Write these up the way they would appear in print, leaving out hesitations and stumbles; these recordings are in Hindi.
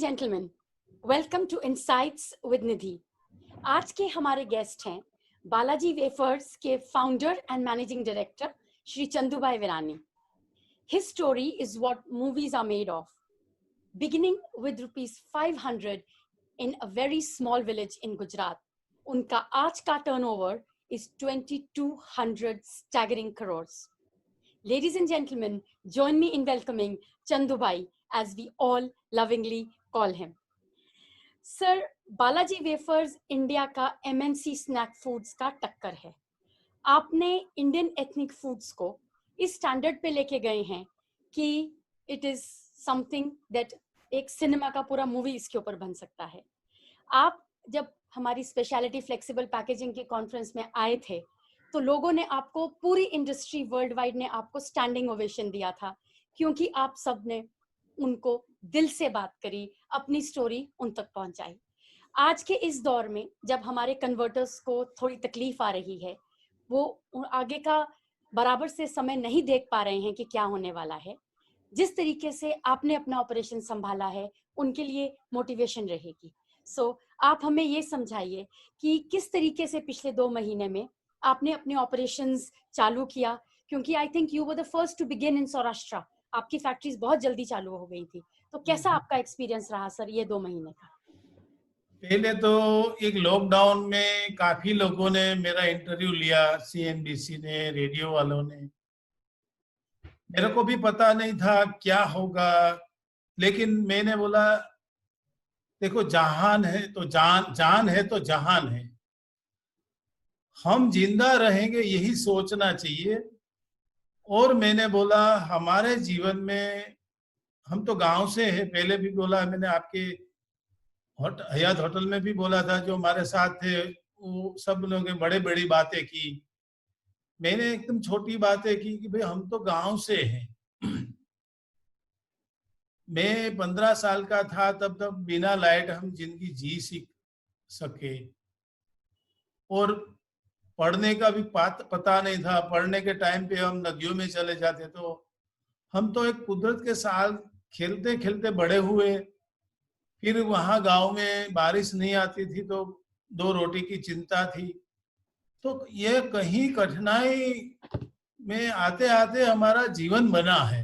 And gentleman, welcome to insights with Nidhi. आज के हमारे गेस्ट हैं बालाजी वेफर्स के founder and managing director Shri Chandubhai Virani. His story is what movies are made of. Beginning with ₹500 in a very small village in Gujarat, उनका आज का turnover is 2200 staggering crores. Ladies and gentlemen, join me in welcoming Chandubhai, as we all lovingly call him. Sir, Balaji wafers India का MNC स्नैक फूड्स का टक्कर है। आपने इंडियन एथनिक फूड्स को इस स्टैंडर्ड पे लेके गए हैं कि इट इज समथिंग दैट एक सिनेमा का पूरा मूवी इसके ऊपर बन सकता है। आप जब हमारी स्पेशलिटी फ्लेक्सिबल पैकेजिंग के कॉन्फ्रेंस में आए थे तो लोगों ने आपको, पूरी इंडस्ट्री वर्ल्ड वाइड ने आपको स्टैंडिंग ओवेशन दिया था, क्योंकि आप सब ने उनको दिल से बात करी, अपनी स्टोरी उन तक पहुंचाई। आज के इस दौर में जब हमारे कन्वर्टर्स को थोड़ी तकलीफ आ रही है, वो आगे का बराबर से समय नहीं देख पा रहे हैं कि क्या होने वाला है, जिस तरीके से आपने अपना ऑपरेशन संभाला है उनके लिए मोटिवेशन रहेगी। सो आप हमें ये समझाइए कि किस तरीके से पिछले 2 महीने में आपने अपने ऑपरेशंस चालू किया, क्योंकि I think you were the first to begin in Saurashtra. आपकी फैक्ट्रीज बहुत जल्दी चालू हो गई थी, तो कैसा आपका एक्सपीरियंस रहा सर ये 2 महीने का? पहले तो एक लॉकडाउन में काफी लोगों ने मेरा इंटरव्यू लिया, CNBC ने, रेडियो वालों ने। मेरे को भी पता नहीं था क्या होगा, लेकिन मैंने बोला देखो, जहान है तो जान है तो जहान है, हम जिंदा रहेंगे यही सोचना चाहिए। और मैंने बोला हमारे जीवन में, हम तो गांव से हैं, पहले भी बोला मैंने, आपके हयात होटल में भी बोला था, जो हमारे साथ थे वो सब लोगों ने बड़े बड़ी बातें की, मैंने एकदम छोटी बातें की कि भाई हम तो गांव से हैं। मैं 15 साल का था तब बिना लाइट हम जिंदगी जी सीख सके, और पढ़ने का भी पता नहीं था। पढ़ने के टाइम पे हम नदियों में चले जाते, तो हम तो एक कुदरत के साथ खेलते खेलते बड़े हुए। फिर वहां गांव में बारिश नहीं आती थी तो 2 रोटी की चिंता थी। तो ये कहीं कठिनाई में आते आते हमारा जीवन बना है।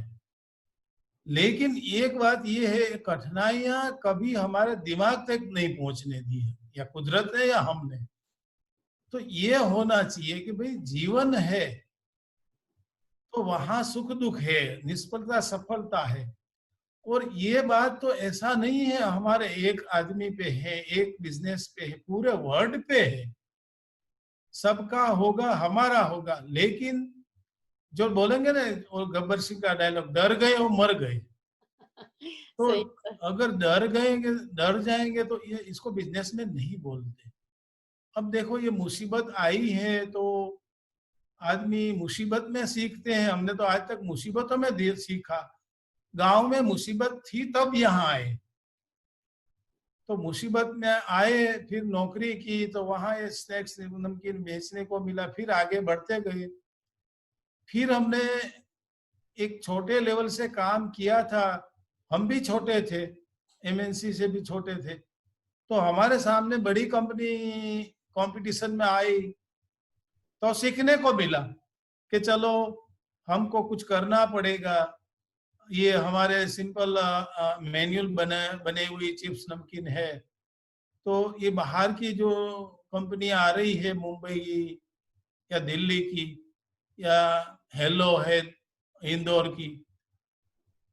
लेकिन एक बात ये है, कठिनाइयां कभी हमारे दिमाग तक नहीं पहुंचने दी है, या कुदरत ने या हमने। तो ये होना चाहिए कि भाई जीवन है तो वहां सुख दुख है, निष्फलता सफलता है। और ये बात तो ऐसा नहीं है हमारे एक आदमी पे है, एक बिजनेस पे है, पूरे वर्ल्ड पे है। सबका होगा, हमारा होगा। लेकिन जो बोलेंगे ना, वो गब्बर सिंह का डायलॉग, डर गए वो मर गए। तो अगर डर जाएंगे तो ये इसको बिजनेस में नहीं बोलते। अब देखो, ये मुसीबत आई है तो आदमी मुसीबत में सीखते हैं। हमने तो आज तक मुसीबतों में सीखा। गांव में मुसीबत थी तब यहाँ आए, तो मुसीबत में आए, फिर नौकरी की तो वहां ये स्नैक्स नमकीन बेचने को मिला, फिर आगे बढ़ते गए। फिर हमने एक छोटे लेवल से काम किया था, हम भी छोटे थे, MNC से भी छोटे थे। तो हमारे सामने बड़ी कंपनी कंपटीशन में आई तो सीखने को मिला कि चलो हमको कुछ करना पड़ेगा। ये हमारे सिंपल मैनुअल बने हुई चिप्स नमकीन है, तो ये बाहर की जो कंपनी आ रही है, मुंबई की या दिल्ली की या हेलो है इंदौर की,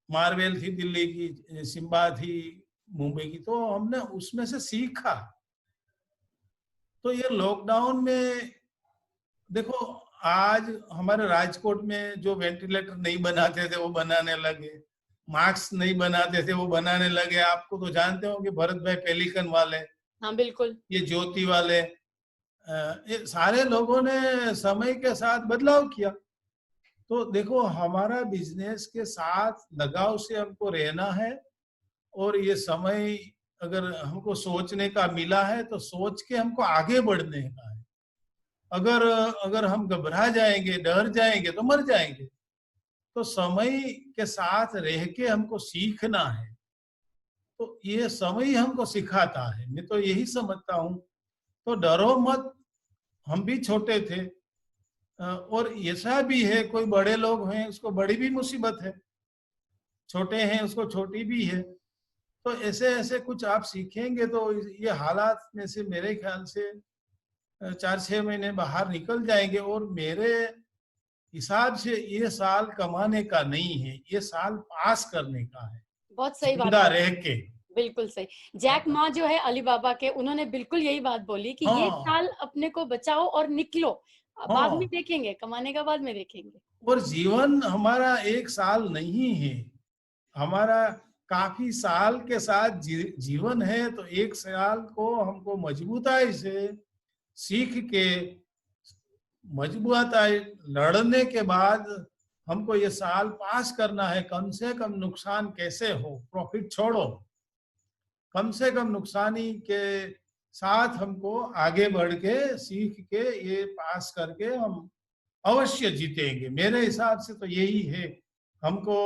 मार्वेल थी दिल्ली की, सिम्बा थी मुंबई की, तो हमने उसमें से सीखा। तो ये लॉकडाउन में देखो, आज हमारे राजकोट में जो वेंटिलेटर नहीं बनाते थे वो बनाने लगे, मास्क नहीं बनाते थे वो बनाने लगे। आपको तो जानते हो कि भरत भाई पेलिकन वाले, हाँ बिल्कुल, ये ज्योति वाले, ये सारे लोगों ने समय के साथ बदलाव किया। तो देखो, हमारा बिजनेस के साथ लगाव से हमको रहना है, और ये समय अगर हमको सोचने का मिला है तो सोच के हमको आगे बढ़ने का है। अगर हम घबरा जाएंगे, डर जाएंगे तो मर जाएंगे। तो समय के साथ रह के हमको सीखना है। तो ये समय ही हमको सिखाता है, मैं तो यही समझता हूँ। तो डरो मत, हम भी छोटे थे, और ऐसा भी है कोई बड़े लोग हैं उसको बड़ी भी मुसीबत है, छोटे हैं उसको छोटी भी है। तो ऐसे ऐसे कुछ आप सीखेंगे तो ये हालात में से मेरे ख्याल से 4-6 महीने बाहर निकल जाएंगे। और मेरे हिसाब से ये साल कमाने का नहीं है, ये साल पास करने का है, बहुत सही बात जिंदा है, रह के। बिल्कुल सही। जैक मा जो है अली बाबा के, उन्होंने बिल्कुल यही बात बोली कि ये हाँ साल अपने को बचाओ और निकलो, बाद में हाँ। देखेंगे, कमाने का बाद में देखेंगे। और जीवन हमारा एक साल नहीं है, हमारा काफी साल के साथ जीवन है। तो एक साल को हमको मजबूताई से सीख के, मजबूताई लड़ने के बाद हमको ये साल पास करना है। कम से कम नुकसान कैसे हो, प्रॉफिट छोड़ो, कम से कम नुकसानी के साथ हमको आगे बढ़ के सीख के ये पास करके हम अवश्य जीतेंगे। मेरे हिसाब से तो यही है। हमको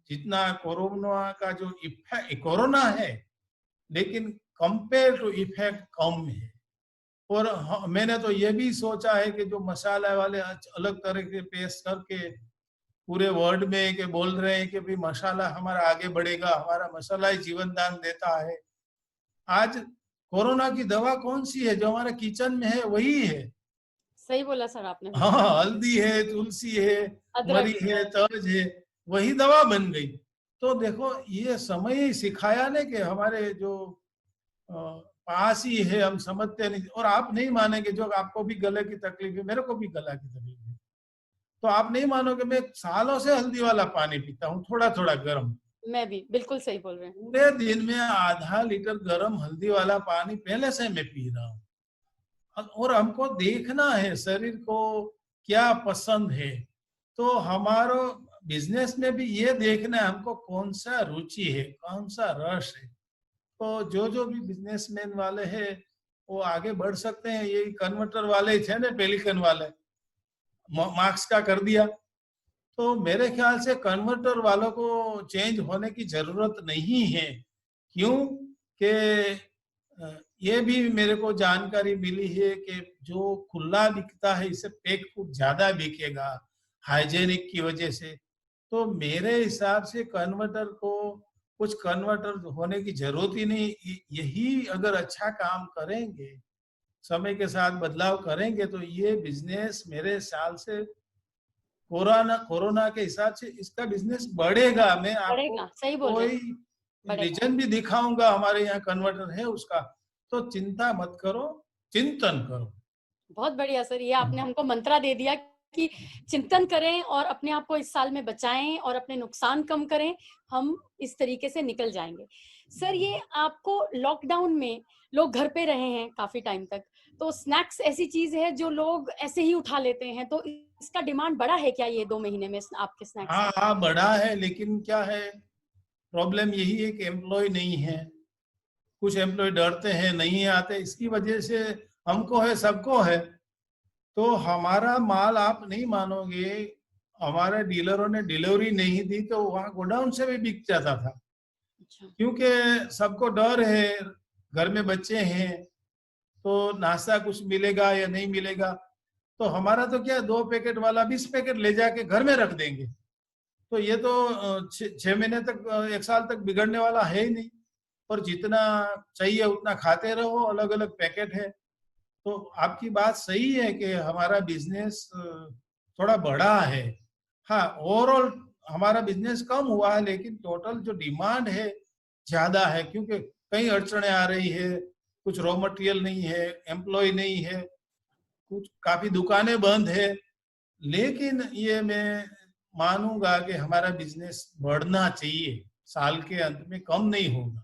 जितना कोरोना का जो इफेक्ट, कोरोना है लेकिन कंपेयर टू इफेक्ट कम है। और मैंने तो ये भी सोचा है कि जो मसाला वाले अलग तरह के पेश करके पूरे वर्ल्ड में के बोल रहे हैं कि भाई मसाला हमारा आगे बढ़ेगा, हमारा मसाला ही जीवन दान देता है। आज कोरोना की दवा कौन सी है? जो हमारे किचन में है वही है। सही बोला सर आपने, बिल्कुल। हाँ, हल्दी है, तुलसी है, अदरक मरी है, है। तर्ज है, वही दवा बन गई। तो देखो ये समय ही सिखाया ने कि हमारे जो पास ही है, हम समझते नहीं। और आप नहीं मानेंगे, जो आपको भी गले की तकलीफ है, मेरे को भी गला की तकलीफ है, तो आप नहीं मानोगे मैं सालों से हल्दी वाला पानी पीता हूँ, थोड़ा थोड़ा गर्म। मैं भी बिल्कुल सही बोल रहे हैं। पूरे दिन में आधा लीटर गर्म हल्दी वाला पानी पहले से मैं पी रहा हूँ। और हमको देखना है शरीर को क्या पसंद है। तो हमारो बिजनेस में भी ये देखना है हमको कौन सा रुचि है, कौन सा रस है। तो जो भी बिजनेसमैन वाले हैं वो आगे बढ़ सकते हैं। ये कन्वर्टर वाले थे ना, पेलिकन वाले, मार्क्स का कर दिया। तो मेरे ख्याल से कन्वर्टर वालों को चेंज होने की जरूरत नहीं है। क्यों कि ये भी मेरे को जानकारी मिली है कि जो खुला बिकता है इससे पैक फूड ज्यादा बिकेगा हाइजेनिक की वजह से। तो मेरे हिसाब से कन्वर्टर को कुछ कन्वर्टर होने की जरूरत ही नहीं। यही अगर अच्छा काम करेंगे, समय के साथ बदलाव करेंगे, तो ये बिजनेस मेरे ख्याल से कोरोना कोरोना के हिसाब से इसका बिजनेस बढ़ेगा। मैं आपको बढ़ेगा, सही बोल रहे कोई हैं, बढ़ेगा। रीजन भी दिखाऊंगा हमारे यहाँ कन्वर्टर है उसका। तो चिंता मत करो, चिंतन करो। बहुत बढ़िया सर, ये आपने हमको मंत्रा दे दिया कि चिंतन करें और अपने आप को इस साल में बचाएं और अपने नुकसान कम करें, हम इस तरीके से निकल जाएंगे। सर, ये आपको लॉकडाउन में लोग घर पे रहे हैं काफी टाइम तक, तो स्नैक्स ऐसी चीज है जो लोग ऐसे ही उठा लेते हैं, तो इसका डिमांड बढ़ा है क्या ये 2 महीने में आपके स्नैक्स हाँ का? हाँ, बड़ा है, लेकिन क्या है, प्रॉब्लम यही है कि एम्प्लॉय नहीं है। कुछ एम्प्लॉय डरते हैं, नहीं आते, इसकी वजह से हमको है, सबको है। तो हमारा माल आप नहीं मानोगे, हमारे डीलरों ने डिलीवरी नहीं दी तो वहां गोडाउन से भी बिक जाता था। अच्छा। क्योंकि सबको डर है, घर में बच्चे हैं, तो नाश्ता कुछ मिलेगा या नहीं मिलेगा। तो हमारा तो क्या, 2 पैकेट वाला 20 पैकेट ले जाके घर में रख देंगे। तो ये तो 6 महीने तक, 1 साल तक बिगड़ने वाला है ही नहीं। और जितना चाहिए उतना खाते रहो, अलग अलग पैकेट है। तो आपकी बात सही है कि हमारा बिजनेस थोड़ा बड़ा है। हाँ, ओवरऑल हमारा बिजनेस कम हुआ है, लेकिन टोटल जो डिमांड है ज्यादा है। क्योंकि कई अड़चने आ रही है, कुछ रॉ मटेरियल नहीं है, एम्प्लॉय नहीं है, कुछ काफी दुकानें बंद है। लेकिन ये मैं मानूंगा कि हमारा बिजनेस बढ़ना चाहिए, साल के अंत में कम नहीं होगा।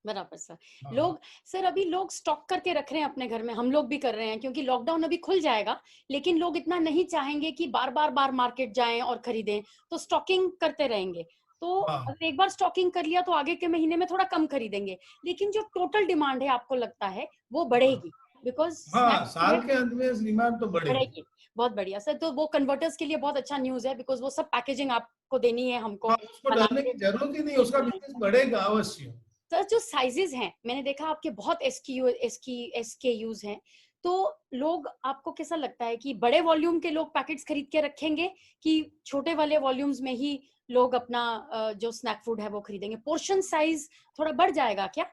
बराबर सर। हाँ लोग, सर अभी लोग स्टॉक करके रख रहे हैं अपने घर में, हम लोग भी कर रहे हैं, क्योंकि लॉकडाउन अभी खुल जाएगा, लेकिन लोग इतना नहीं चाहेंगे कि बार मार्केट जाएं और खरीदें, तो स्टॉकिंग करते रहेंगे। तो हाँ अगर एक बार स्टॉकिंग कर लिया तो आगे के महीने में थोड़ा कम खरीदेंगे, लेकिन जो टोटल डिमांड है आपको लगता है वो बढ़ेगी? बिकॉज हाँ, स्नैक्स जो है साल के अंत में डिमांड तो बढ़ेगी। बढ़ेगी, बहुत बढ़िया सर, तो वो कन्वर्टर्स के लिए बहुत अच्छा न्यूज है, बिकॉज वो सब पैकेजिंग आपको देनी है हमको हाँ, उसको बना डरने के। की जरूरत ही नहीं, उसका बिजनेस बढ़ेगा अवश्य। सर जो साइजेस हैं, मैंने देखा आपके बहुत एसकेयूज हैं, तो लोग, आपको कैसा लगता है कि बड़े वॉल्यूम के लोग पैकेट्स खरीद के रखेंगे कि छोटे वाले वॉल्यूम्स में ही लोग अपना जो स्नैक फूड है वो खरीदेंगे? पोर्शन साइज थोड़ा बढ़ जाएगा क्या?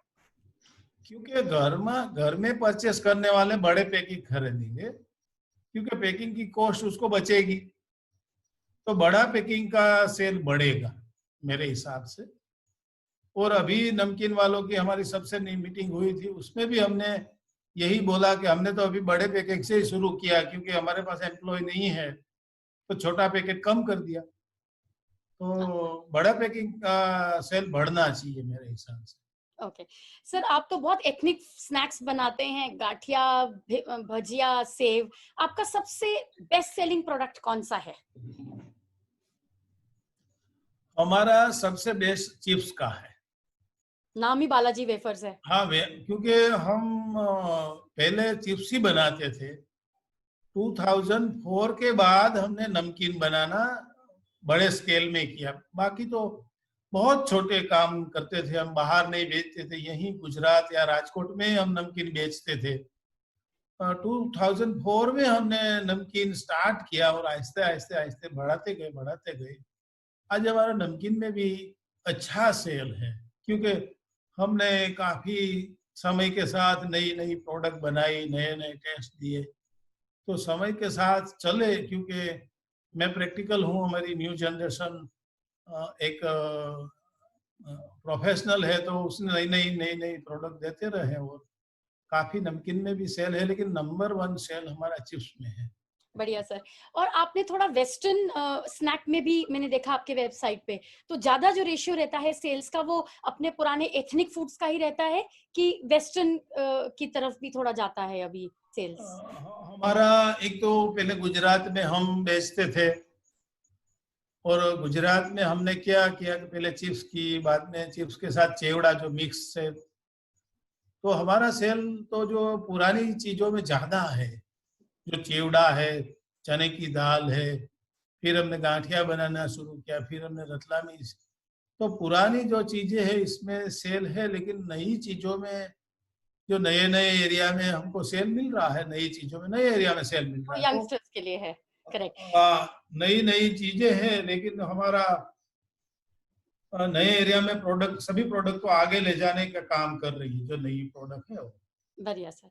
क्योंकि घर में परचेस करने वाले बड़े पैकिंग खरीदेंगे, क्योंकि पैकिंग की कॉस्ट उसको बचेगी, तो बड़ा पैकिंग का सेल बढ़ेगा मेरे हिसाब से। और अभी नमकीन वालों की हमारी सबसे नई मीटिंग हुई थी, उसमें भी हमने यही बोला कि हमने तो अभी बड़े पैकेट से ही शुरू किया, क्योंकि हमारे पास एम्प्लॉय नहीं है, तो छोटा पैकेट कम कर दिया। तो बड़ा पैकिंग का सेल बढ़ना चाहिए मेरे हिसाब से। ओके सर, आप तो बहुत एथनिक स्नैक्स बनाते हैं, गाठिया, भजिया, सेव। आपका सबसे बेस्ट सेलिंग प्रोडक्ट कौन सा है? हमारा सबसे बेस्ट चिप्स का है। नाम ही बालाजी वेफर्स है। हाँ, क्योंकि हम पहले चिप्स ही बनाते थे। 2004 के बाद हमने नमकीन बनाना बड़े स्केल में किया। बाकी तो बहुत छोटे काम करते थे, हम बाहर नहीं बेचते थे, यहीं गुजरात या राजकोट में हम नमकीन बेचते थे। 2004 में हमने नमकीन स्टार्ट किया और आहिस्ते आहिस्ते आहिस्ते बढ़ाते गए। आज हमारा नमकीन में भी अच्छा सेल है, क्योंकि हमने काफी समय के साथ नई नई प्रोडक्ट बनाई, नए नए टेस्ट दिए, तो समय के साथ चले। क्योंकि मैं प्रैक्टिकल हूँ, हमारी न्यू जनरेशन एक प्रोफेशनल है, तो उसने नई नई प्रोडक्ट देते रहे, और काफी नमकीन में भी सेल है, लेकिन नंबर 1 सेल हमारा चिप्स में है। बढ़िया सर। और आपने थोड़ा वेस्टर्न स्नैक में भी मैंने देखा आपके वेबसाइट पे, तो ज्यादा जो रेशियो रहता है सेल्स का वो अपने पुराने एथनिक फूड्स का ही रहता है कि वेस्टर्न की तरफ भी थोड़ा जाता है अभी सेल्स? हमारा एक तो पहले गुजरात में हम बेचते थे, और गुजरात में हमने क्या किया कि पहले चिप्स की, बाद में चिप्स के साथ चेवड़ा जो मिक्स है, तो हमारा सेल तो जो पुरानी चीजों में ज्यादा है, जो चिवड़ा है, चने की दाल है, फिर हमने गांठिया बनाना शुरू किया, फिर हमने रतलामी। तो पुरानी जो चीजें हैं इसमें सेल है, लेकिन नई चीजों में, जो नए नए एरिया में हमको सेल मिल रहा है, नई चीजों में नए एरिया में सेल मिल रहा है, तो यंगस्टर्स के लिए है। करेक्ट। नई नई चीजें हैं, लेकिन हमारा नए एरिया में प्रोडक्ट, सभी प्रोडक्ट को आगे ले जाने का काम कर रही है जो नई प्रोडक्ट है वो। बढ़िया सर।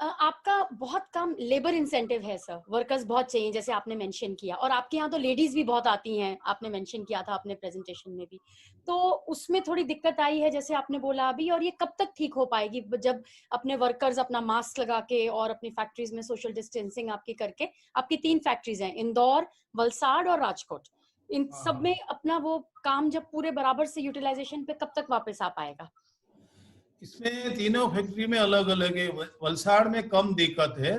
आपका बहुत कम लेबर इंसेंटिव है सर, वर्कर्स बहुत चाहिए जैसे आपने मेंशन किया, और आपके यहाँ तो लेडीज भी बहुत आती हैं, आपने मेंशन किया था अपने प्रेजेंटेशन में भी, तो उसमें थोड़ी दिक्कत आई है जैसे आपने बोला अभी, और ये कब तक ठीक हो पाएगी जब अपने वर्कर्स अपना मास्क लगा के और अपनी फैक्ट्रीज में सोशल डिस्टेंसिंग आपकी करके? आपकी 3 फैक्ट्रीज हैं, इंदौर, वलसाड़ और राजकोट, इन सब में अपना वो काम जब पूरे बराबर से यूटिलाइजेशन पे कब तक वापस आ पाएगा? इसमें तीनों फैक्ट्री में अलग अलग है। वलसाड़ में कम दिक्कत है,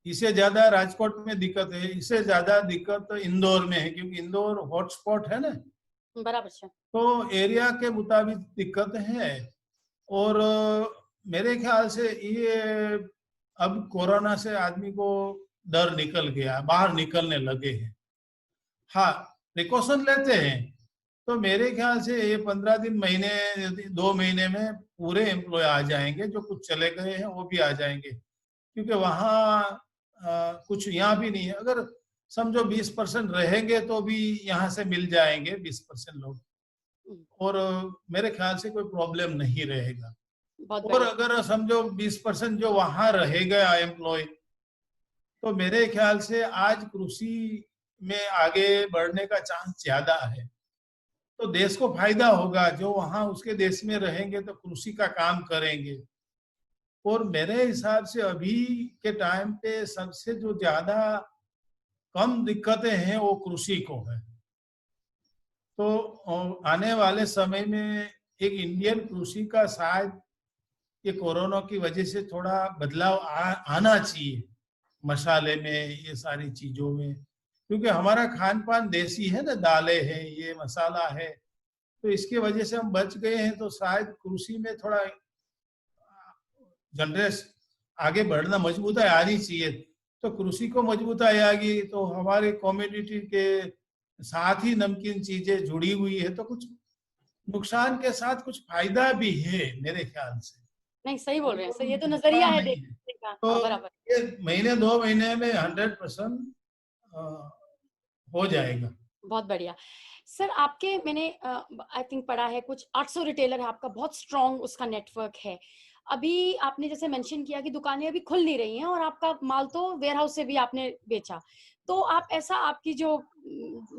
इससे ज्यादा राजकोट में दिक्कत है, इससे ज्यादा दिक्कत तो इंदौर में है, क्योंकि इंदौर हॉटस्पॉट है ना, बराबर से। तो एरिया के मुताबिक दिक्कत है। और मेरे ख्याल से ये अब कोरोना से आदमी को डर निकल गया, बाहर निकलने लगे हैं। हाँ, प्रिकॉशन लेते हैं, तो मेरे ख्याल से ये 15 दिन, महीने, 2 महीने में पूरे एम्प्लॉय आ जाएंगे, जो कुछ चले गए हैं वो भी आ जाएंगे, क्योंकि वहाँ कुछ यहाँ भी नहीं है। अगर समझो 20% रहेंगे तो भी यहाँ से मिल जाएंगे 20% लोग, और मेरे ख्याल से कोई प्रॉब्लम नहीं रहेगा। और अगर समझो 20% जो वहाँ रहेगा एम्प्लॉय, तो मेरे ख्याल से आज कृषि में आगे बढ़ने का चांस ज्यादा है, तो देश को फायदा होगा। जो वहां उसके देश में रहेंगे तो कृषि का काम करेंगे, और मेरे हिसाब से अभी के टाइम पे सबसे जो ज्यादा कम दिक्कतें हैं वो कृषि को है। तो आने वाले समय में एक इंडियन कृषि का शायद ये कोरोना की वजह से थोड़ा बदलाव आना चाहिए, मसाले में, ये सारी चीजों में, क्योंकि हमारा खान पान देसी है ना, दालें हैं, ये मसाला है, तो इसकी वजह से हम बच गए हैं। तो शायद कृषि में थोड़ा जनरेशन आगे बढ़ना, मजबूती आनी चाहिए, तो कृषि को मजबूताई आएगी, तो हमारे कम्युनिटी के साथ ही नमकीन चीजें जुड़ी हुई है, तो कुछ नुकसान के साथ कुछ फायदा भी है मेरे ख्याल से। नहीं, सही बोल रहे हैं सर, ये तो नजरिया नुकसान है नहीं है। देखने का। तो हाँ, बराबर। ये महीने 2 महीने में 100% हो जाएगा। बहुत बढ़िया सर। आपके मैंने आई थिंक पढ़ा है कुछ 800 रिटेलर है आपका, बहुत स्ट्रॉन्ग उसका नेटवर्क है। अभी आपने जैसे मेंशन किया कि दुकानें अभी खुल नहीं रही हैं और आपका माल तो वेयर हाउस से भी आपने बेचा, तो आप ऐसा, आपकी जो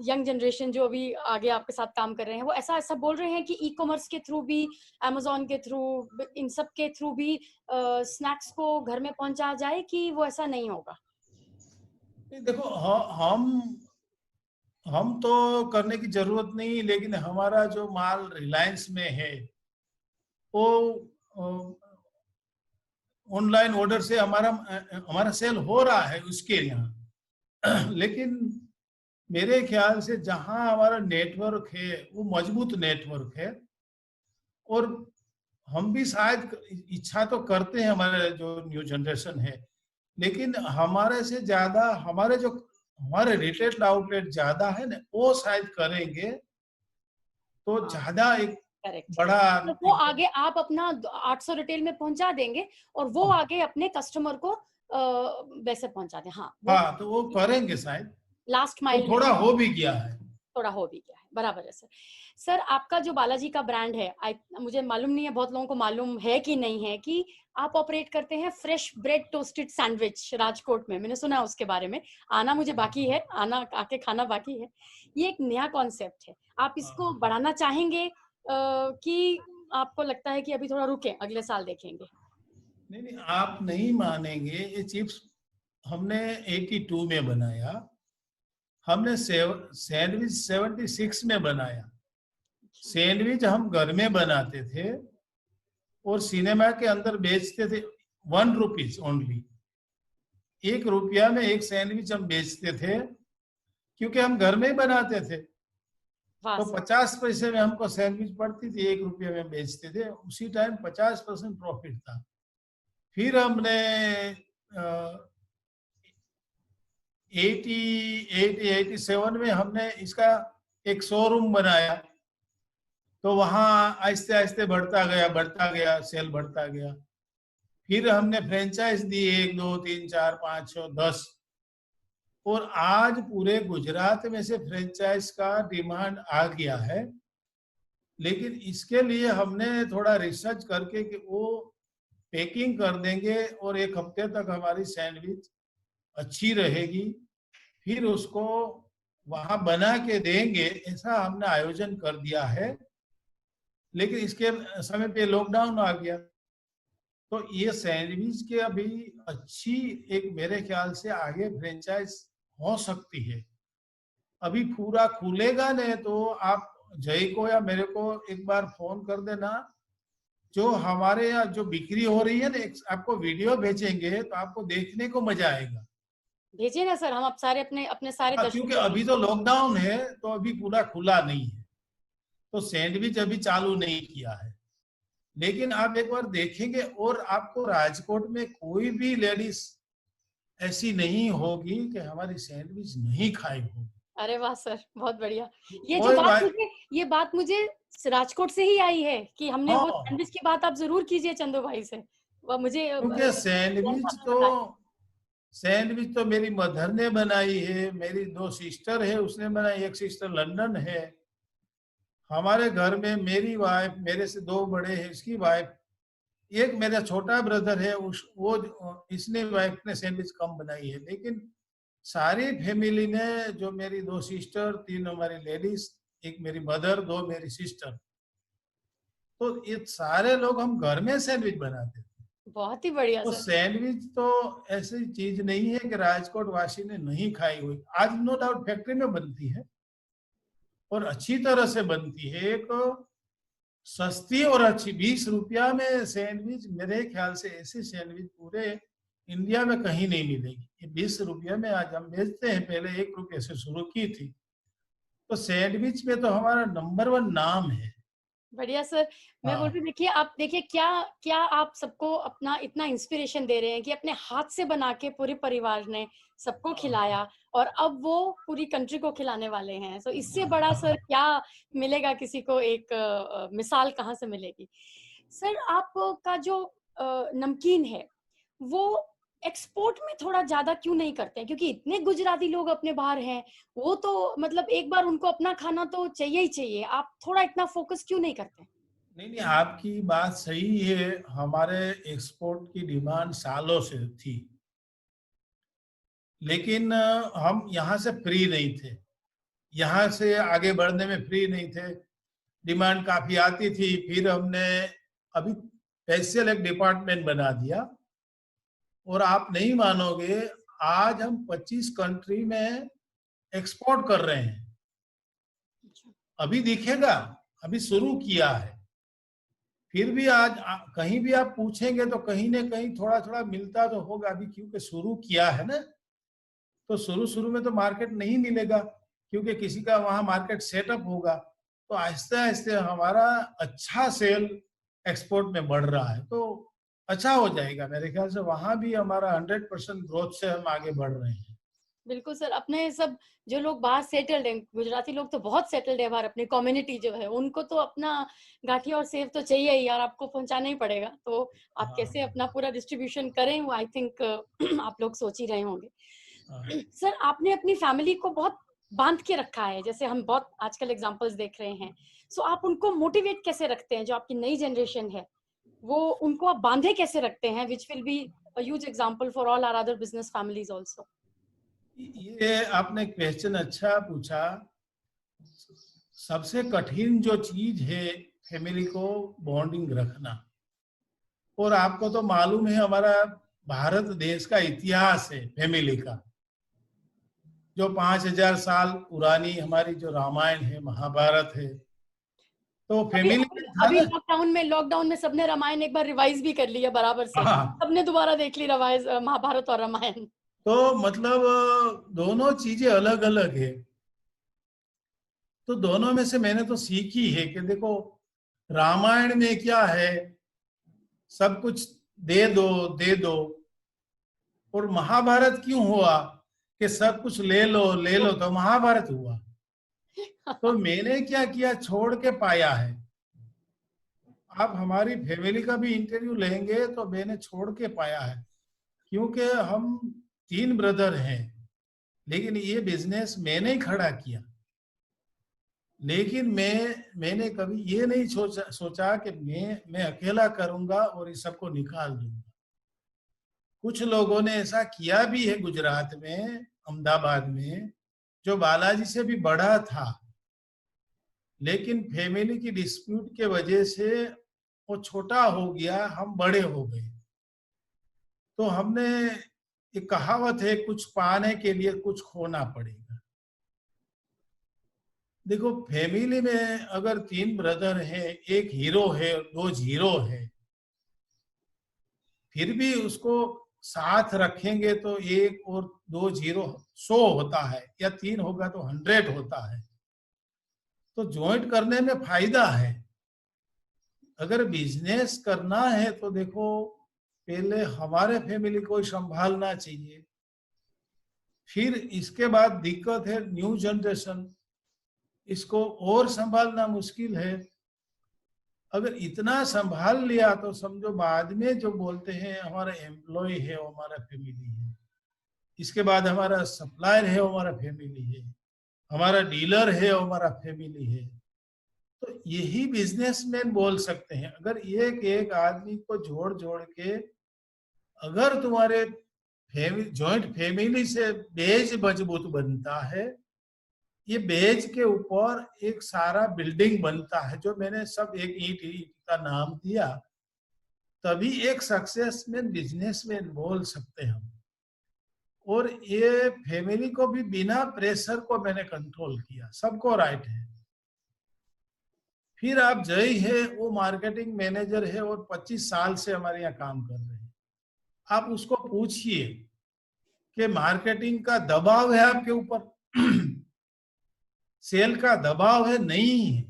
यंग जनरेशन जो अभी आगे आपके साथ काम कर रहे हैं, वो ऐसा ऐसा बोल रहे हैं कि ई कॉमर्स के थ्रू भी, अमेजोन के थ्रू, इन सब के थ्रू भी स्नैक्स को घर में पहुंचा जाए, कि वो ऐसा नहीं होगा? देखो, हम तो करने की जरूरत नहीं, लेकिन हमारा जो माल रिलायंस में है वो ऑनलाइन ऑर्डर से हमारा सेल हो रहा है उसके यहाँ। लेकिन मेरे ख्याल से जहां हमारा नेटवर्क है वो मजबूत नेटवर्क है, और हम भी शायद इच्छा तो करते हैं, हमारे जो न्यू जनरेशन है, लेकिन हमारे से ज्यादा हमारे रिटेल आउटलेट ज्यादा है ना, वो शायद करेंगे तो हाँ, ज्यादा एक करेक्ट। बड़ा तो वो एक, आगे आप अपना 800 रिटेल में पहुंचा देंगे और वो आगे अपने कस्टमर को वैसे पहुंचा दें। हाँ, वो हाँ तो वो करेंगे शायद, लास्ट वो माइल में थोड़ा हो भी गया है। थोड़ा हो भी गया है, बराबर है सर। सर, आपका जो बालाजी का ब्रांड है, मुझे मालूम नहीं है, बहुत लोगों को मालूम है कि नहीं है, कि आप ऑपरेट करते हैं fresh bread toasted sandwich Rajkot में। मैंने सुना उसके बारे में, आना मुझे बाकी है, आके खाना बाकी है। ये एक नया कॉन्सेप्ट है, आप इसको बढ़ाना चाहेंगे कि आपको लगता है कि अभी थोड़ा रुके, अगले साल देखेंगे? नहीं नहीं, आप नहीं मानेंगे, ये चिप्स हमने 82 में बनाया, हमने सैंडविच 76 में बनाया। सैंडविच हम घर में बनाते थे और सिनेमा के अंदर बेचते थे, 1 रुपीज ओनली, 1 रुपया में एक सैंडविच हम बेचते थे, क्योंकि हम घर में ही बनाते थे। वाह तो सर। 50 पैसे में हमको सैंडविच पड़ती थी, 1 रुपये में बेचते थे, उसी टाइम 50% प्रॉफिट था। फिर हमने 87 में हमने इसका एक शोरूम बनाया, तो वहां आहिस्ते आहिस्ते बढ़ता गया, सेल बढ़ता गया। फिर हमने फ्रेंचाइज दी, 1 2 3 4 5 6 10, और आज पूरे गुजरात में से फ्रेंचाइज का डिमांड आ गया है। लेकिन इसके लिए हमने थोड़ा रिसर्च करके कि वो पैकिंग कर देंगे और 1 हफ्ते तक हमारी सैंडविच अच्छी रहेगी, फिर उसको वहां बना के देंगे, ऐसा हमने आयोजन कर दिया है। लेकिन इसके समय पे लॉकडाउन आ गया, तो ये सैंडविच के अभी अच्छी एक मेरे ख्याल से आगे फ्रेंचाइज हो सकती है। अभी पूरा खुलेगा नहीं तो आप जय को या मेरे को एक बार फोन कर देना, जो हमारे यहाँ जो बिक्री हो रही है ना, आपको वीडियो भेजेंगे तो आपको देखने को मजा आएगा। भेजिए ना सर, हम आप सारे अपने अपने सारे हाँ, क्योंकि दर्शकों अभी तो लॉकडाउन है, तो अभी पूरा खुला नहीं है, तो सैंडविच अभी चालू नहीं किया है। लेकिन आप एक बार देखेंगे और आपको राजकोट में कोई भी लेडीज ऐसी नहीं होगी कि हमारी सैंडविच नहीं खाई होगी। अरे वाह सर, बहुत बढ़िया। ये जो कोई बात बात, मुझे ये बात मुझे राजकोट से ही आई है कि हमने वो हाँ, सैंडविच की बात आप जरूर कीजिए चंदू भाई से, वो मुझे क्योंकि बताया। सैंडविच तो मेरी मदर ने बनाई है, मेरी 2 सिस्टर है उसने बनाई, एक सिस्टर लंदन है। हमारे घर में मेरी वाइफ, मेरे से 2 बड़े हैं, इसकी वाइफ, एक मेरा छोटा ब्रदर है, उस वो इसने वाइफ ने सैंडविच कम बनाई है। लेकिन सारी फैमिली ने, जो मेरी 2 सिस्टर, 3 हमारी लेडीज, एक मेरी मदर, 2 मेरी सिस्टर, तो ये सारे लोग हम घर में सैंडविच बनाते थे। बहुत ही बढ़िया तो सर। सैंडविच तो ऐसी चीज नहीं है कि राजकोट वासी ने नहीं खाई हुई, आज नो डाउट फैक्ट्री में बनती है और अच्छी तरह से बनती है। एक सस्ती और अच्छी 20 रुपया में सैंडविच, मेरे ख्याल से ऐसी सैंडविच पूरे इंडिया में कहीं नहीं मिलेगी। ये 20 रुपया में आज हम बेचते हैं, पहले 1 रुपये से शुरू की थी। तो सैंडविच में तो हमारा नंबर 1 नाम है। बढ़िया सर। मैं बोल हाँ रही हूँ, देखिए आप देखिए क्या क्या आप सबको अपना इतना इंस्पिरेशन दे रहे हैं कि अपने हाथ से बना के पूरे परिवार ने सबको हाँ खिलाया और अब वो पूरी कंट्री को खिलाने वाले हैं। तो इससे बड़ा सर हाँ। क्या मिलेगा किसी को, एक मिसाल कहाँ से मिलेगी। सर आपका जो नमकीन है वो एक्सपोर्ट में थोड़ा ज्यादा क्यों नहीं करते हैं, क्योंकि इतने गुजराती लोग अपने बाहर हैं, वो तो मतलब एक बार उनको अपना खाना तो चाहिए ही चाहिए, आप थोड़ा इतना फोकस क्यों नहीं करते हैं? नहीं नहीं, आपकी बात सही है। हमारे एक्सपोर्ट की डिमांड सालों से थी, लेकिन हम यहाँ से फ्री नहीं थे, यहाँ से आगे बढ़ने में फ्री नहीं थे। डिमांड काफी आती थी, फिर हमने अभी स्पेशल एक डिपार्टमेंट बना दिया, और आप नहीं मानोगे, आज हम 25 कंट्री में एक्सपोर्ट कर रहे हैं। अभी दिखेगा, अभी शुरू किया है। फिर भी आज कहीं भी आप पूछेंगे तो कहीं ना कहीं थोड़ा थोड़ा मिलता तो होगा, अभी क्योंकि शुरू किया है ना। तो शुरू शुरू में तो मार्केट नहीं मिलेगा, क्योंकि किसी का वहां मार्केट सेटअप होगा। तो आहिस्ते आहिस्ते हमारा अच्छा सेल एक्सपोर्ट में बढ़ रहा है, तो अच्छा हो जाएगा मेरे ख्याल से। वहां भी हमारा 100% ग्रोथ से हम आगे बढ़ रहे हैं। बिल्कुल सर। अपने सब जो लोग बाहर सेटल्ड हैं, गुजराती लोग तो बहुत सेटल्ड है बाहर, अपनी कम्युनिटी जो है उनको तो अपना गाठिया और सेव तो चाहिए ही, और आपको पहुंचाना ही पड़ेगा। तो आप हाँ कैसे अपना पूरा डिस्ट्रीब्यूशन करें वो आई थिंक आप लोग सोच ही रहे होंगे। हाँ। सर आपने अपनी फैमिली को बहुत बांध के रखा है, जैसे हम बहुत आजकल एग्जांपल्स देख रहे हैं। सो आप उनको मोटिवेट कैसे रखते हैं, जो आपकी नई जनरेशन है वो उनको आप बांधे कैसे रखते हैं, which will be a huge example for all our other business families also. ये आपने क्वेश्चन अच्छा पूछा। सबसे कठिन जो चीज है फैमिली को बॉन्डिंग रखना। और आपको तो मालूम है, हमारा भारत देश का इतिहास है फैमिली का, जो 5000 साल पुरानी हमारी जो रामायण है, महाभारत है, तो अभी फैमिली अभी में था अभी ना। लॉकडाउन में सबने रामायण एक बार रिवाइज भी कर लिया बराबर से, हाँ, सबने दोबारा देख ली रिवाइज महाभारत और रामायण। तो मतलब दोनों चीजें अलग अलग है। तो दोनों में से मैंने तो सीखी है कि देखो, रामायण में क्या है, सब कुछ दे दो दे दो। और महाभारत क्यों हुआ कि सब कुछ ले लो, तो महाभारत हुआ। तो मैंने क्या किया, छोड़ के पाया है। आप हमारी फैमिली का भी इंटरव्यू लेंगे तो मैंने छोड़ के पाया है, क्योंकि हम 3 ब्रदर हैं, लेकिन ये बिजनेस मैंने ही खड़ा किया। लेकिन मैंने कभी ये नहीं सोचा कि मैं अकेला करूंगा और इस सबको निकाल दूंगा। कुछ लोगों ने ऐसा किया भी है गुजरात में, अहमदाबाद में, जो बालाजी से भी बड़ा था, लेकिन फैमिली की डिस्प्यूट के वजह से वो छोटा हो गया, हम बड़े हो गए। तो हमने, एक कहावत है, कुछ पाने के लिए कुछ खोना पड़ेगा। देखो, फैमिली में अगर 3 ब्रदर हैं, एक हीरो है, 2 जीरो है, फिर भी उसको साथ रखेंगे तो 1 और 2 जीरो 100 होता है, या 3 होगा तो 100 होता है। तो ज्वाइंट करने में फायदा है। अगर बिजनेस करना है तो देखो, पहले हमारे फैमिली को ही संभालना चाहिए। फिर इसके बाद दिक्कत है न्यू जनरेशन, इसको और संभालना मुश्किल है। अगर इतना संभाल लिया तो समझो, बाद में जो बोलते हैं हमारा एम्प्लॉय है वो हमारा फैमिली है, इसके बाद हमारा सप्लायर है वो हमारा फैमिली है, हमारा डीलर है वो हमारा फैमिली है। तो यही बिजनेसमैन बोल सकते हैं। अगर एक एक आदमी को जोड़ जोड़ के, अगर तुम्हारे जॉइंट फैमिली से बेज मजबूत बनता है, ये बेज के ऊपर एक सारा बिल्डिंग बनता है, जो मैंने सब एक ईंट ईंट का नाम दिया, तभी एक सक्सेसमैन बिजनेसमैन बोल सकते हैं हम। और ये फैमिली को भी बिना प्रेशर को मैंने कंट्रोल किया, सबको राइट है। फिर आप जय है, वो मार्केटिंग मैनेजर है और 25 साल से हमारे यहाँ काम कर रहे हैं। आप उसको पूछिए कि मार्केटिंग का दबाव है आपके ऊपर, सेल का दबाव है, नहीं है।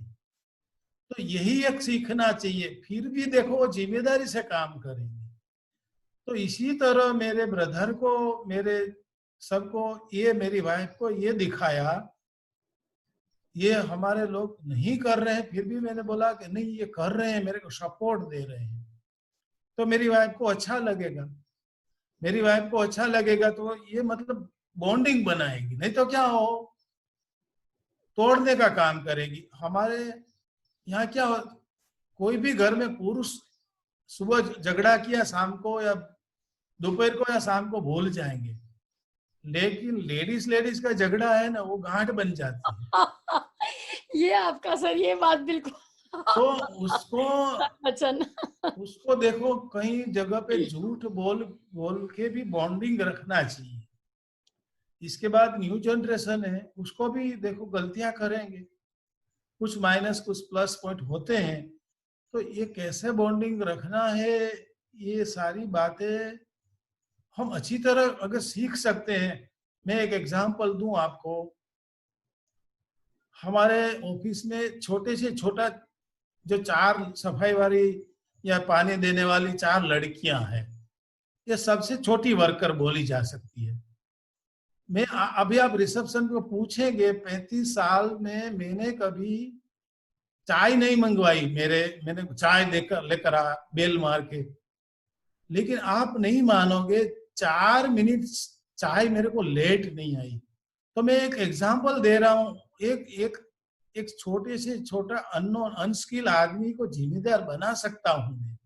तो यही एक सीखना चाहिए, फिर भी देखो वो जिम्मेदारी से काम करेंगे। तो इसी तरह मेरे ब्रदर को, मेरे सबको, ये मेरी वाइफ को ये दिखाया, ये हमारे लोग नहीं कर रहे हैं, फिर भी मैंने बोला कि नहीं ये कर रहे हैं, मेरे को सपोर्ट दे रहे हैं, तो मेरी वाइफ को अच्छा लगेगा, मेरी वाइफ को अच्छा लगेगा, तो ये मतलब बॉन्डिंग बनाएगी। नहीं तो क्या हो, तोड़ने का काम करेगी। हमारे यहाँ क्या हो, कोई भी घर में पुरुष सुबह झगड़ा किया, शाम को या दोपहर को या शाम को भूल जाएंगे, लेकिन लेडीज लेडीज का झगड़ा है ना, वो गांठ बन जाती है। ये आपका सर, ये बात बिल्कुल तो उसको वचन। उसको देखो, कहीं जगह पे झूठ बोल बोल के भी बॉन्डिंग रखना चाहिए। इसके बाद न्यू जनरेशन है, उसको भी देखो गलतियां करेंगे, कुछ माइनस कुछ प्लस पॉइंट होते हैं, तो ये कैसे बॉन्डिंग रखना है, ये सारी बातें हम अच्छी तरह अगर सीख सकते हैं। मैं एक एग्जांपल दूं आपको, हमारे ऑफिस में छोटे से छोटा जो 4 सफाई वाली या पानी देने वाली 4 लड़कियां हैं, ये सबसे छोटी वर्कर बोली जा सकती है। मैं अभी आप रिसेप्शन को पूछेंगे, 35 साल में मैंने कभी चाय नहीं मंगवाई, मैंने चाय लेकर लेकर आ बेल मार के, लेकिन आप नहीं मानोगे 4 मिनट चाय मेरे को लेट नहीं आई। तो मैं एक एग्जांपल दे रहा हूँ, एक एक एक छोटे से छोटा अननोन अनस्किल आदमी को जिम्मेदार बना सकता हूँ मैं।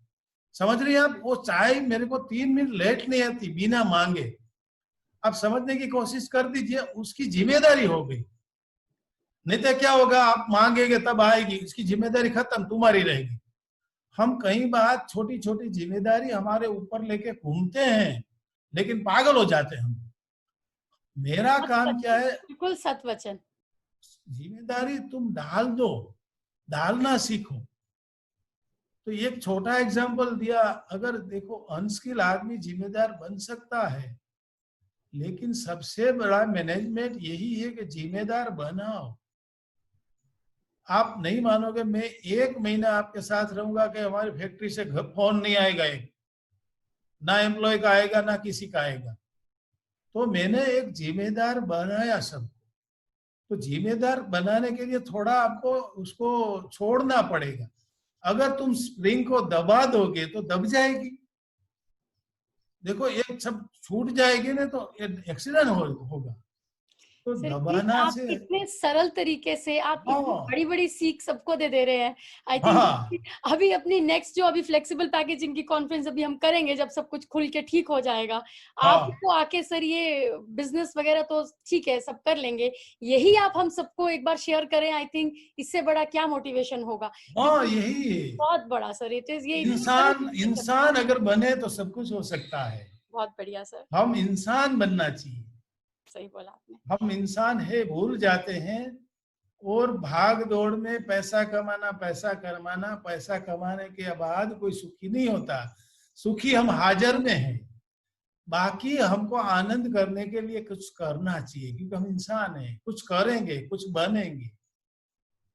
समझ रही हैं आप, वो चाय मेरे को 3 मिनट लेट नहीं आती बिना मांगे। आप समझने की कोशिश कर दीजिए, उसकी जिम्मेदारी हो गई। नहीं तो क्या होगा, आप मांगेंगे तब आएगी, इसकी जिम्मेदारी खत्म, तुम्हारी रहेगी। हम कई बार छोटी छोटी जिम्मेदारी हमारे ऊपर लेके घूमते हैं, लेकिन पागल हो जाते हैं हम। मेरा काम क्या है, बिल्कुल सत वचन। जिम्मेदारी तुम डाल दो, डालना सीखो। तो एक छोटा एग्जांपल दिया, अगर देखो अनस्किल आदमी जिम्मेदार बन सकता है, लेकिन सबसे बड़ा मैनेजमेंट यही है कि जिम्मेदार बनाओ। आप नहीं मानोगे, मैं 1 महीना आपके साथ रहूंगा कि हमारी फैक्ट्री से फोन नहीं आएगा, एक ना एम्प्लॉय का आएगा ना किसी का आएगा। तो मैंने एक जिम्मेदार बनाया सबको। तो जिम्मेदार बनाने के लिए थोड़ा आपको उसको छोड़ना पड़ेगा। अगर तुम स्प्रिंग को दबा दोगे तो दब जाएगी। देखो एक सब छूट जाएगी ना तो एक्सीडेंट होगा। तो दबाना आप से, इतने सरल तरीके से आप इतनी बड़ी बड़ी सीख सबको दे रहे हैं। आई थिंक अभी अपनी नेक्स्ट जो अभी फ्लेक्सिबल पैकेजिंग की कॉन्फ्रेंस अभी हम करेंगे, जब सब कुछ खुल के ठीक हो जाएगा, आपको आके सर ये बिजनेस वगैरह तो ठीक है सब कर लेंगे, यही आप हम सबको एक बार शेयर करें। आई थिंक इससे बड़ा क्या मोटिवेशन होगा। यही बहुत बड़ा सर, इट इज ये इंसान अगर बने तो सब कुछ हो सकता है। बहुत बढ़िया सर, हम इंसान बनना चाहिए। सही बोला आपने। हम इंसान है भूल जाते हैं, और भाग दौड़ में पैसा कमाना, पैसा कमाना, पैसा कमाने के बाद कोई सुखी नहीं होता। सुखी हम हाजिर में हैं। बाकी हमको आनंद करने के लिए कुछ करना चाहिए, क्योंकि हम इंसान हैं, कुछ करेंगे कुछ बनेंगे,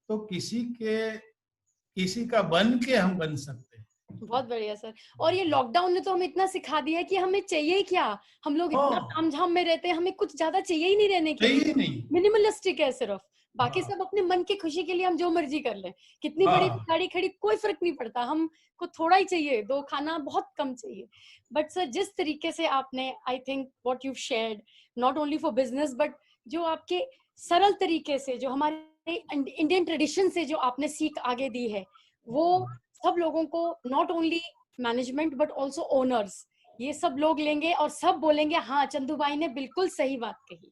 तो किसी का बन के हम बन सकते हैं। बहुत बढ़िया सर। और ये लॉकडाउन ने तो हमें इतना सिखा दिया है कि हमें चाहिए क्या। हम लोग इतना तामझाम में रहते हैं, हमें कुछ ज्यादा चाहिए ही नहीं रहने के लिए। मिनिमलिस्टिक है सिर्फ, बाकी सब अपने मन की खुशी के लिए हम जो मर्जी कर लें। कितनी बड़ी गाड़ी खड़ी कोई फर्क नहीं पड़ता, हमको थोड़ा ही चाहिए, 2 खाना बहुत कम चाहिए। बट सर जिस तरीके से आपने, I think what you shared, not only for business but जो आपके सरल तरीके से, जो हमारे इंडियन ट्रेडिशन से जो आपने सीख आगे दी है, वो सब लोगों को, not only management but also owners, ये सब लोग लेंगे और सब बोलेंगे हाँ चंदू भाई ने बिल्कुल सही बात कही।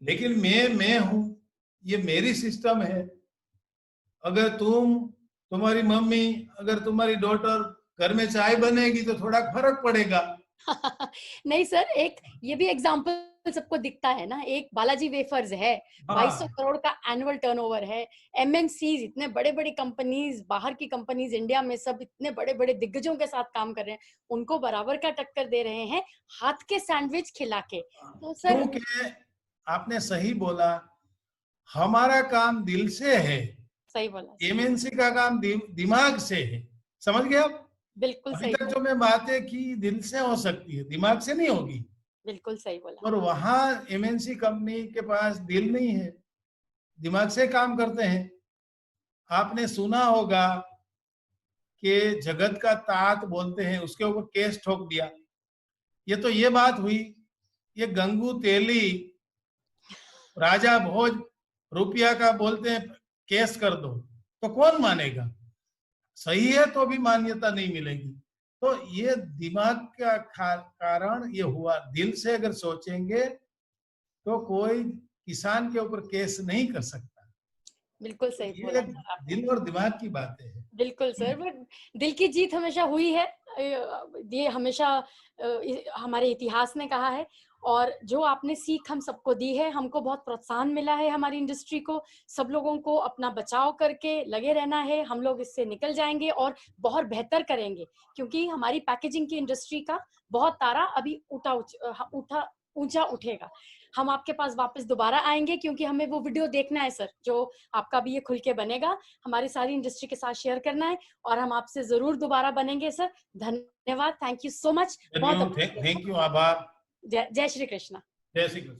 लेकिन मैं हूं, ये मेरी सिस्टम है। अगर तुम्हारी मम्मी, अगर तुम्हारी डॉटर घर में चाय बनेगी तो थोड़ा फर्क पड़ेगा। नहीं सर, एक ये भी एग्जाम्पल सबको दिखता है ना, एक बालाजी वेफर्स है, 2200 करोड़ का एनुअल टर्नओवर है। एमएनसीज, इतने बड़े बड़े कंपनीज, बाहर की कंपनीज इंडिया में सब इतने बड़े बड़े दिग्गजों के साथ काम कर रहे हैं, उनको बराबर का टक्कर दे रहे हैं हाथ के सैंडविच खिला के। तो सर क्योंकि आपने सही बोला, हमारा काम दिल से है, सही बोला। एमएनसी का काम दिमाग से है, समझ गए आप? बिल्कुल अभी सही तक बोला। जो मैं बातें की दिल से हो सकती है, दिमाग से नहीं होगी। बिल्कुल सही बोला। और वहां एमएनसी कंपनी के पास दिल नहीं है, दिमाग से काम करते हैं। आपने सुना होगा कि जगत का तात बोलते हैं, उसके ऊपर केस ठोक दिया। ये बात हुई, ये गंगू तेली राजा भोज रुपया का बोलते हैं केस कर दो, तो कौन मानेगा? सही है तो भी मान्यता नहीं मिलेगी। तो ये दिमाग का कारण ये हुआ। दिल से अगर सोचेंगे तो कोई किसान के ऊपर केस नहीं कर सकता। बिल्कुल तो सही ये बोला सर आपने। दिल और दिमाग की बातें हैं। बिल्कुल सर, बट दिल की जीत हमेशा हुई है, ये हमेशा हमारे इतिहास ने कहा है। और जो आपने सीख हम सबको दी है, हमको बहुत प्रोत्साहन मिला है हमारी इंडस्ट्री को। सब लोगों को अपना बचाव करके लगे रहना है, हम लोग इससे निकल जाएंगे और बहुत बेहतर करेंगे, क्योंकि हमारी पैकेजिंग की इंडस्ट्री का बहुत तारा अभी ऊंचा उठेगा। हम आपके पास वापस दोबारा आएंगे, क्योंकि हमें वो वीडियो देखना है सर, जो आपका भी ये खुल के बनेगा, हमारी सारी इंडस्ट्री के साथ शेयर करना है, और हम आपसे जरूर दोबारा बनेंगे सर। धन्यवाद, थैंक यू सो मच। बहुत थैंक यू, आभार। जय श्री कृष्णा। जय श्री कृष्ण।